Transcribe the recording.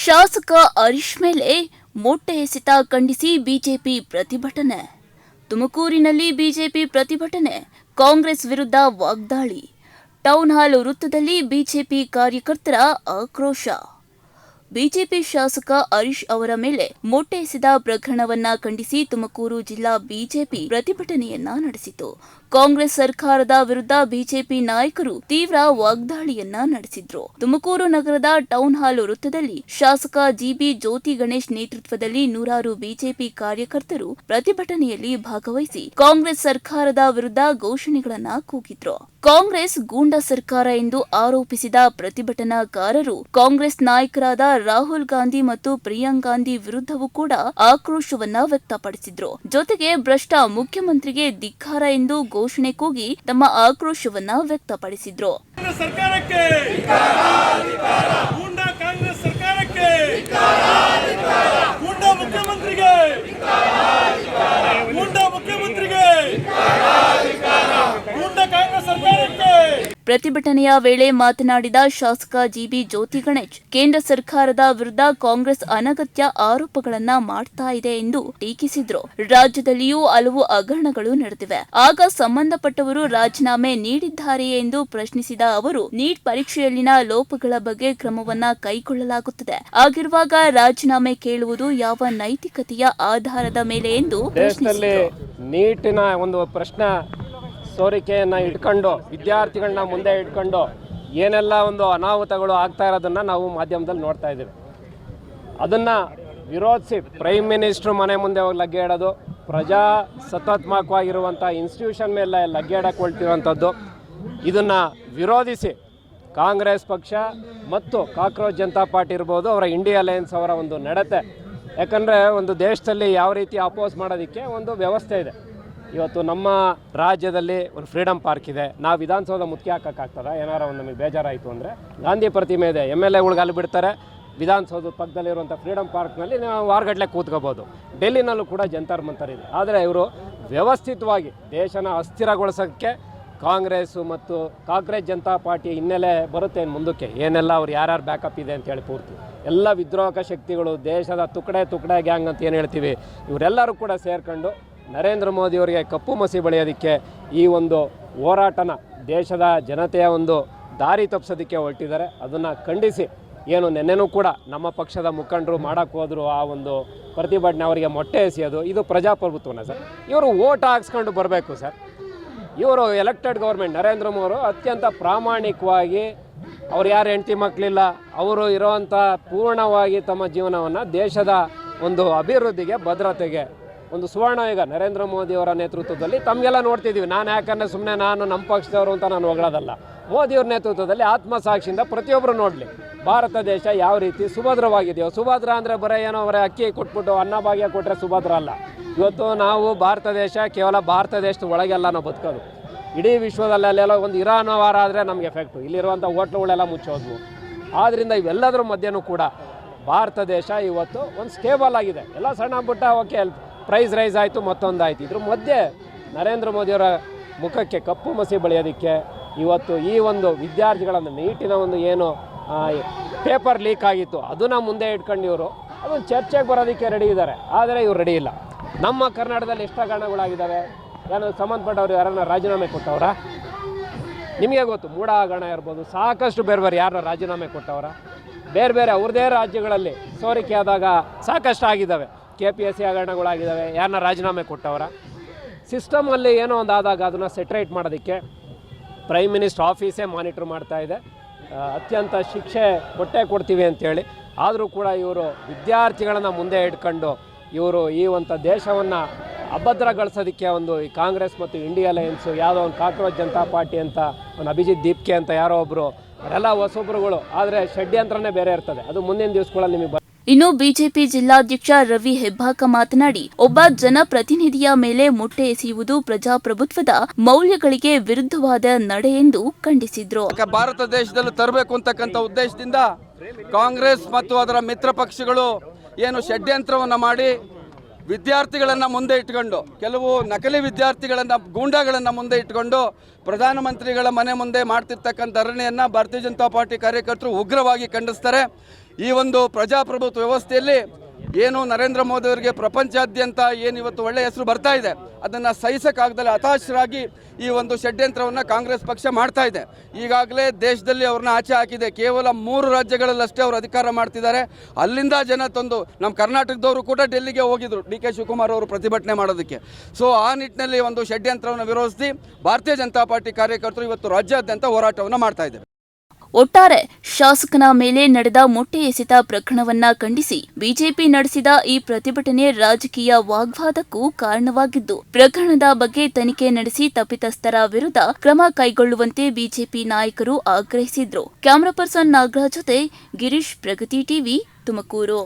ಶಾಸಕ ಹರೀಶ್ ಮೇಲೆ ಮೊಟ್ಟೆ ಎಸೆತ ಖಂಡಿಸಿ ಬಿಜೆಪಿ ಪ್ರತಿಭಟನೆ. ತುಮಕೂರಿನಲ್ಲಿ ಬಿಜೆಪಿ ಪ್ರತಿಭಟನೆ, ಕಾಂಗ್ರೆಸ್ ವಿರುದ್ಧ ವಾಗ್ದಾಳಿ. ಟೌನ್ ಹಾಲ್ ವೃತ್ತದಲ್ಲಿ ಬಿಜೆಪಿ ಕಾರ್ಯಕರ್ತರ ಆಕ್ರೋಶ. ಬಿಜೆಪಿ ಶಾಸಕ ಹರೀಶ್ ಅವರ ಮೇಲೆ ಮೊಟ್ಟೆ ಎಸೆದ ಪ್ರಕರಣವನ್ನ ಖಂಡಿಸಿ ತುಮಕೂರು ಜಿಲ್ಲಾ ಬಿಜೆಪಿ ಪ್ರತಿಭಟನೆಯನ್ನ ನಡೆಸಿತು. ಕಾಂಗ್ರೆಸ್ ಸರ್ಕಾರದ ವಿರುದ್ಧ ಬಿಜೆಪಿ ನಾಯಕರು ತೀವ್ರ ವಾಗ್ದಾಳಿಯನ್ನ ನಡೆಸಿದ್ರು. ತುಮಕೂರು ನಗರದ ಟೌನ್ ಹಾಲ್ ವೃತ್ತದಲ್ಲಿ ಶಾಸಕ ಜಿಬಿ ಜ್ಯೋತಿ ಗಣೇಶ್ ನೇತೃತ್ವದಲ್ಲಿ ನೂರಾರು ಬಿಜೆಪಿ ಕಾರ್ಯಕರ್ತರು ಪ್ರತಿಭಟನೆಯಲ್ಲಿ ಭಾಗವಹಿಸಿ ಕಾಂಗ್ರೆಸ್ ಸರ್ಕಾರದ ವಿರುದ್ಧ ಘೋಷಣೆಗಳನ್ನ ಕೂಗಿದ್ರು. ಕಾಂಗ್ರೆಸ್ ಗೂಂಡಾ ಸರ್ಕಾರ ಎಂದು ಆರೋಪಿಸಿದ ಪ್ರತಿಭಟನಾಕಾರರು ಕಾಂಗ್ರೆಸ್ ನಾಯಕರಾದ ರಾಹುಲ್ ಗಾಂಧಿ ಮತ್ತು ಪ್ರಿಯಾಂಕಾ ಗಾಂಧಿ ವಿರುದ್ಧವೂ ಕೂಡ ಆಕ್ರೋಶವನ್ನ ವ್ಯಕ್ತಪಡಿಸಿದ್ರು. ಜೊತೆಗೆ ಭ್ರಷ್ಟ ಮುಖ್ಯಮಂತ್ರಿಗೆ ಧಿಕ್ಕಾರ ಎಂದು ಘೋಷಣೆ ಕೂಗಿ ತಮ್ಮ ಆಕ್ರೋಶವನ್ನ ವ್ಯಕ್ತಪಡಿಸಿದ್ರು. ಪ್ರತಿಭಟನೆಯ ವೇಳೆ ಮಾತನಾಡಿದ ಶಾಸಕ ಜಿಬಿ ಜ್ಯೋತಿ ಗಣೇಶ್, ಕೇಂದ್ರ ಸರ್ಕಾರದ ವಿರುದ್ಧ ಕಾಂಗ್ರೆಸ್ ಅನಗತ್ಯ ಆರೋಪಗಳನ್ನ ಮಾಡ್ತಾ ಇದೆ ಎಂದು ಟೀಕಿಸಿದ್ರು. ರಾಜ್ಯದಲ್ಲಿಯೂ ಹಲವು ಹಗರಣಗಳು ನಡೆದಿವೆ, ಆಗ ಸಂಬಂಧಪಟ್ಟವರು ರಾಜೀನಾಮೆ ನೀಡಿದ್ದಾರೆಯೇ ಎಂದು ಪ್ರಶ್ನಿಸಿದ ಅವರು, ನೀಟ್ ಪರೀಕ್ಷೆಯಲ್ಲಿನ ಲೋಪಗಳ ಬಗ್ಗೆ ಕ್ರಮವನ್ನ ಕೈಗೊಳ್ಳಲಾಗುತ್ತದೆ, ಆಗಿರುವಾಗ ರಾಜೀನಾಮೆ ಕೇಳುವುದು ಯಾವ ನೈತಿಕತೆಯ ಆಧಾರದ ಮೇಲೆ ಎಂದು ಪ್ರಶ್ನಿಸಿದರು. ನೀಟಿನ ಒಂದು ಪ್ರಶ್ನೆ ಸೋರಿಕೆಯನ್ನು ಇಟ್ಕೊಂಡು ವಿದ್ಯಾರ್ಥಿಗಳನ್ನ ಮುಂದೆ ಇಟ್ಕೊಂಡು ಏನೆಲ್ಲ ಒಂದು ಅನಾಹುತಗಳು ಆಗ್ತಾ ಇರೋದನ್ನು ನಾವು ಮಾಧ್ಯಮದಲ್ಲಿ ನೋಡ್ತಾ ಇದ್ದೀವಿ. ಅದನ್ನು ವಿರೋಧಿಸಿ ಪ್ರೈಮ್ ಮಿನಿಸ್ಟ್ರು ಮನೆ ಮುಂದೆ ಹೋಗಿ ಲಗ್ಗೆ ಇಡೋದು, ಪ್ರಜಾಸತ್ತಾತ್ಮಕವಾಗಿರುವಂಥ ಇನ್ಸ್ಟಿಟ್ಯೂಷನ್ ಮೇಲೆ ಲಗ್ಗೆ ಇಡಕೊಳ್ತಿರುವಂಥದ್ದು, ಇದನ್ನು ವಿರೋಧಿಸಿ ಕಾಂಗ್ರೆಸ್ ಪಕ್ಷ ಮತ್ತು ಕಾಕ್ರೋಚ್ ಜನತಾ ಪಾರ್ಟಿ ಇರ್ಬೋದು, ಅವರ ಇಂಡಿಯಾ ಅಲಯನ್ಸ್ ಅವರ ಒಂದು ನಡತೆ. ಯಾಕಂದರೆ ಒಂದು ದೇಶದಲ್ಲಿ ಯಾವ ರೀತಿ ಅಪೋಸ್ ಮಾಡೋದಕ್ಕೆ ಒಂದು ವ್ಯವಸ್ಥೆ ಇದೆ. ಇವತ್ತು ನಮ್ಮ ರಾಜ್ಯದಲ್ಲಿ ಒಂದು ಫ್ರೀಡಮ್ ಪಾರ್ಕ್ ಇದೆ, ನಾವು ವಿಧಾನಸೌಧ ಮುತ್ತಿ ಹಾಕೋಕ್ಕಾಗ್ತದೆ, ಏನಾರ ಒಂದು ನಮಗೆ ಬೇಜಾರಾಯಿತು ಅಂದರೆ ಗಾಂಧಿ ಪ್ರತಿಮೆ ಇದೆ, MLAಗಳಿಗೆ ಅಲ್ಲಿ ಬಿಡ್ತಾರೆ, ವಿಧಾನಸೌಧದ ಪಕ್ಕದಲ್ಲಿರುವಂಥ ಫ್ರೀಡಮ್ ಪಾರ್ಕ್ನಲ್ಲಿ ನಾವು ವಾರಗಟ್ಟಲೆ ಕೂತ್ಕೋಬೋದು. ಡೆಲ್ಲಿನಲ್ಲೂ ಕೂಡ ಜಂತರ್ ಮಂತರ್ ಇದೆ. ಆದರೆ ಇವರು ವ್ಯವಸ್ಥಿತವಾಗಿ ದೇಶನ ಅಸ್ಥಿರಗೊಳಿಸೋಕ್ಕೆ ಕಾಂಗ್ರೆಸ್ಸು ಮತ್ತು ಕಾಂಗ್ರೆಸ್ ಜನತಾ ಪಾರ್ಟಿ ಹಿನ್ನೆಲೆ ಬರುತ್ತೆ ಮುಂದಕ್ಕೆ, ಏನೆಲ್ಲ ಅವ್ರು ಯಾರ್ಯಾರು ಬ್ಯಾಕಪ್ ಇದೆ ಅಂತೇಳಿ ಪೂರ್ತಿ ಎಲ್ಲ ವಿದ್ರೋಹಕ ಶಕ್ತಿಗಳು, ದೇಶದ ತುಕಡೆ ಗ್ಯಾಂಗ್ ಅಂತ ಏನು ಹೇಳ್ತೀವಿ, ಇವರೆಲ್ಲರೂ ಕೂಡ ಸೇರ್ಕೊಂಡು ನರೇಂದ್ರ ಮೋದಿಯವರಿಗೆ ಕಪ್ಪು ಮಸಿ ಬಳಿಯೋದಕ್ಕೆ ಈ ಒಂದು ಹೋರಾಟನ ದೇಶದ ಜನತೆಯ ಒಂದು ದಾರಿ ತಪ್ಪಿಸೋದಕ್ಕೆ ಹೊರಟಿದ್ದಾರೆ. ಅದನ್ನು ಖಂಡಿಸಿ ಏನು ನೆನ್ನೆನೂ ಕೂಡ ನಮ್ಮ ಪಕ್ಷದ ಮುಖಂಡರು ಮಾಡೋಕ್ಕೆ ಹೋದರು, ಆ ಒಂದು ಪ್ರತಿಭಟನೆ ಅವರಿಗೆ ಮೊಟ್ಟೆ ಎಸೆಯೋದು, ಇದು ಪ್ರಜಾಪ್ರಭುತ್ವನ ಸರ್. ಇವರು ಓಟ್ ಹಾಕ್ಸ್ಕೊಂಡು ಬರಬೇಕು ಸರ್. ಇವರು ಎಲೆಕ್ಟೆಡ್ ಗೌರ್ಮೆಂಟ್ ನರೇಂದ್ರ ಮೋದಿ ಅತ್ಯಂತ ಪ್ರಾಮಾಣಿಕವಾಗಿ, ಅವ್ರು ಯಾರು ಹೆಂಡತಿ ಮಕ್ಕಳಿಲ್ಲ, ಅವರು ಇರೋವಂಥ ಪೂರ್ಣವಾಗಿ ತಮ್ಮ ಜೀವನವನ್ನು ದೇಶದ ಒಂದು ಅಭಿವೃದ್ಧಿಗೆ, ಭದ್ರತೆಗೆ ಒಂದು ಸುವರ್ಣಯುಗ ನರೇಂದ್ರ ಮೋದಿಯವರ ನೇತೃತ್ವದಲ್ಲಿ ತಮಗೆಲ್ಲ ನೋಡ್ತಿದ್ದೀವಿ. ನಾನು ಯಾಕಂದರೆ ಸುಮ್ಮನೆ ನಾನು ನಮ್ಮ ಪಕ್ಷದವರು ಅಂತ ನಾನು ಹೊಗಳೋದಲ್ಲ, ಮೋದಿಯವ್ರ ನೇತೃತ್ವದಲ್ಲಿ ಆತ್ಮಸಾಕ್ಷಿಯಿಂದ ಪ್ರತಿಯೊಬ್ಬರು ನೋಡಲಿ ಭಾರತ ದೇಶ ಯಾವ ರೀತಿ ಸುಭದ್ರವಾಗಿದೆಯೋ. ಸುಭದ್ರ ಅಂದರೆ ಬರೀ ಏನೋ ಅವರೇ ಅಕ್ಕಿ ಕೊಟ್ಬಿಟ್ಟು ಅನ್ನಭಾಗ್ಯ ಕೊಟ್ಟರೆ ಸುಭದ್ರ ಅಲ್ಲ. ಇವತ್ತು ನಾವು ಭಾರತ ದೇಶ ಕೇವಲ ಭಾರತ ದೇಶದ ಒಳಗೆಲ್ಲ ನಾವು ಬದುಕೋದು, ಇಡೀ ವಿಶ್ವದಲ್ಲೆಲ್ಲ ಒಂದು ಇರಾನ್ ವಾರ ಆದರೆ ನಮಗೆ ಎಫೆಕ್ಟು, ಇಲ್ಲಿರುವಂಥ ಹೋಟ್ಲುಗಳೆಲ್ಲ ಮುಚ್ಚೋದ್ವು. ಆದ್ದರಿಂದ ಇವೆಲ್ಲದರ ಮಧ್ಯೆನೂ ಕೂಡ ಭಾರತ ದೇಶ ಇವತ್ತು ಒಂದು ಸ್ಟೇಬಲ್ ಆಗಿದೆ. ಎಲ್ಲ ಸಣ್ಣ ಪುಟ್ಟ ಓಕೆ ಪ್ರೈಸ್ ರೈಸ್ ಆಯಿತು, ಮತ್ತೊಂದಾಯಿತು. ಇದ್ರ ಮಧ್ಯೆ ನರೇಂದ್ರ ಮೋದಿಯವರ ಮುಖಕ್ಕೆ ಕಪ್ಪು ಮಸಿ ಬಳಿಯೋದಕ್ಕೆ ಇವತ್ತು ಈ ಒಂದು ವಿದ್ಯಾರ್ಥಿಗಳನ್ನು ನೀಟಿನ ಒಂದು ಏನು ಪೇಪರ್ ಲೀಕ್ ಆಗಿತ್ತು ಅದನ್ನು ಮುಂದೆ ಇಟ್ಕೊಂಡು ಇವರು ಅದೊಂದು ಚರ್ಚೆಗೆ ಬರೋದಕ್ಕೆ ರೆಡಿ ಇದ್ದಾರೆ. ಆದರೆ ಇವರು ರೆಡಿ ಇಲ್ಲ. ನಮ್ಮ ಕರ್ನಾಟಕದಲ್ಲಿ ಎಷ್ಟು ಹಗರಣಗಳಾಗಿದ್ದಾವೆ, ಏನೋ ಸಂಬಂಧಪಟ್ಟವ್ರು ಯಾರನ್ನ ರಾಜೀನಾಮೆ ಕೊಟ್ಟವ್ರ ನಿಮಗೆ ಗೊತ್ತು. ಮೂಢ ಹಗರಣ ಇರ್ಬೋದು, ಸಾಕಷ್ಟು ಬೇರೆ ಯಾರನ್ನ ರಾಜೀನಾಮೆ ಕೊಟ್ಟವ್ರ, ಬೇರೆ ಅವ್ರದ್ದೇ ರಾಜ್ಯಗಳಲ್ಲಿ ಸೋರಿಕೆ ಆದಾಗ ಸಾಕಷ್ಟು ಆಗಿದ್ದಾವೆ. KPSC ಹಗರಣಗಳಾಗಿದ್ದಾವೆ, ಯಾರನ್ನ ರಾಜೀನಾಮೆ ಕೊಟ್ಟವರ. ಸಿಸ್ಟಮಲ್ಲಿ ಏನೋ ಒಂದು ಆದಾಗ ಅದನ್ನು ಸೆಟ್ರೇಟ್ ಮಾಡೋದಕ್ಕೆ ಪ್ರೈಮ್ ಮಿನಿಸ್ಟರ್ ಆಫೀಸೇ ಮಾನಿಟ್ರ್ ಮಾಡ್ತಾ ಇದೆ. ಅತ್ಯಂತ ಶಿಕ್ಷೆ ಕೊಡ್ತೀವಿ ಅಂತೇಳಿ. ಆದರೂ ಕೂಡ ಇವರು ವಿದ್ಯಾರ್ಥಿಗಳನ್ನು ಮುಂದೆ ಇಟ್ಕೊಂಡು ಇವರು ಈ ಒಂದು ದೇಶವನ್ನು ಅಭದ್ರಗೊಳಿಸೋದಕ್ಕೆ ಒಂದು ಈ ಕಾಂಗ್ರೆಸ್ ಮತ್ತು ಇಂಡಿಯಾ ಅಲಯನ್ಸು, ಯಾವುದೋ ಒಂದು ಕಾಕ್ರೋಚ್ ಜನತಾ ಪಾರ್ಟಿ ಅಂತ ಒಂದು ಅಭಿಜಿತ್ ದೀಪ್ಕೆ ಅಂತ ಯಾರೋ ಒಬ್ಬರು, ಅವರೆಲ್ಲ ಹೊಸೊಬ್ಬರುಗಳು. ಆದರೆ ಷಡ್ಯಂತ್ರನೇ ಬೇರೆ ಇರ್ತದೆ, ಅದು ಮುಂದಿನ ದಿವಸಗಳಲ್ಲಿ ನಿಮಗೆ. ಇನ್ನು ಬಿಜೆಪಿ ಜಿಲ್ಲಾಧ್ಯಕ್ಷ ರವಿ ಹೆಬ್ಬಾಕ ಮಾತನಾಡಿ, ಒಬ್ಬ ಜನಪ್ರತಿನಿಧಿಯ ಮೇಲೆ ಮೊಟ್ಟೆ ಎಸೆಯುವುದು ಪ್ರಜಾಪ್ರಭುತ್ವದ ಮೌಲ್ಯಗಳಿಗೆ ವಿರುದ್ಧವಾದ ನಡೆ ಎಂದು ಖಂಡಿಸಿದ್ರು. ಭಾರತ ದೇಶದಲ್ಲಿ ತರಬೇಕು ಅಂತಕ್ಕಂಥ ಉದ್ದೇಶದಿಂದ ಕಾಂಗ್ರೆಸ್ ಮತ್ತು ಅದರ ಮಿತ್ರ ಪಕ್ಷಗಳು ಏನು ಷಡ್ಯಂತ್ರವನ್ನು ಮಾಡಿ ವಿದ್ಯಾರ್ಥಿಗಳನ್ನು ಮುಂದೆ ಇಟ್ಕೊಂಡು, ಕೆಲವು ನಕಲಿ ವಿದ್ಯಾರ್ಥಿಗಳನ್ನು, ಗೂಂಡಾಗಳನ್ನು ಮುಂದೆ ಇಟ್ಕೊಂಡು ಪ್ರಧಾನಮಂತ್ರಿಗಳ ಮನೆ ಮುಂದೆ ಮಾಡ್ತಿರ್ತಕ್ಕಂಥ ಧರಣಿಯನ್ನು ಭಾರತೀಯ ಜನತಾ ಪಾರ್ಟಿ ಕಾರ್ಯಕರ್ತರು ಉಗ್ರವಾಗಿ ಖಂಡಿಸ್ತಾರೆ. ಈ ಒಂದು ಪ್ರಜಾಪ್ರಭುತ್ವ ವ್ಯವಸ್ಥೆಯಲ್ಲಿ ಏನು ನರೇಂದ್ರ ಮೋದಿ ಅವರಿಗೆ ಪ್ರಪಂಚಾದ್ಯಂತ ಏನು ಇವತ್ತು ಒಳ್ಳೆಯ ಹೆಸರು ಬರ್ತಾ ಇದೆ, ಅದನ್ನು ಸಹಿಸಕ್ಕಾಗದಲ್ಲೇ ಹತಾಶರಾಗಿ ಈ ಒಂದು ಷಡ್ಯಂತ್ರವನ್ನು ಕಾಂಗ್ರೆಸ್ ಪಕ್ಷ ಮಾಡ್ತಾ ಇದೆ. ಈಗಾಗಲೇ ದೇಶದಲ್ಲಿ ಅವ್ರನ್ನ ಆಚೆ ಹಾಕಿದೆ. ಕೇವಲ 3 ರಾಜ್ಯಗಳಲ್ಲಷ್ಟೇ ಅವರು ಅಧಿಕಾರ ಮಾಡ್ತಿದ್ದಾರೆ. ಅಲ್ಲಿಂದ ಜನ ತಂದು ನಮ್ಮ ಕರ್ನಾಟಕದವರು ಕೂಡ ಡೆಲ್ಲಿಗೆ ಹೋಗಿದ್ರು ಡಿ ಕೆ ಶಿವಕುಮಾರ್ ಅವರು ಪ್ರತಿಭಟನೆ ಮಾಡೋದಕ್ಕೆ. ಸೊ ಆ ನಿಟ್ಟಿನಲ್ಲಿ ಒಂದು ಷಡ್ಯಂತ್ರವನ್ನು ವಿರೋಧಿಸಿ ಭಾರತೀಯ ಜನತಾ ಪಾರ್ಟಿ ಕಾರ್ಯಕರ್ತರು ಇವತ್ತು ರಾಜ್ಯಾದ್ಯಂತ ಹೋರಾಟವನ್ನು ಮಾಡ್ತಾ ಇದ್ದಾರೆ. ಒಟ್ಟಾರೆ ಶಾಸಕನ ಮೇಲೆ ನಡೆದ ಮೊಟ್ಟೆ ಎಸೆತ ಪ್ರಕರಣವನ್ನ ಖಂಡಿಸಿ ಬಿಜೆಪಿ ನಡೆಸಿದ ಈ ಪ್ರತಿಭಟನೆ ರಾಜಕೀಯ ವಾಗ್ವಾದಕ್ಕೂ ಕಾರಣವಾಗಿದ್ದು, ಪ್ರಕರಣದ ಬಗ್ಗೆ ತನಿಖೆ ನಡೆಸಿ ತಪ್ಪಿತಸ್ಥರ ವಿರುದ್ಧ ಕ್ರಮ ಕೈಗೊಳ್ಳುವಂತೆ ಬಿಜೆಪಿ ನಾಯಕರು ಆಗ್ರಹಿಸಿದ್ರು. ಕ್ಯಾಮರಾ ಪರ್ಸನ್ ನಾಗರಾಜ್ ಜೊತೆ ಗಿರೀಶ್, ಪ್ರಗತಿ ಟಿವಿ, ತುಮಕೂರು.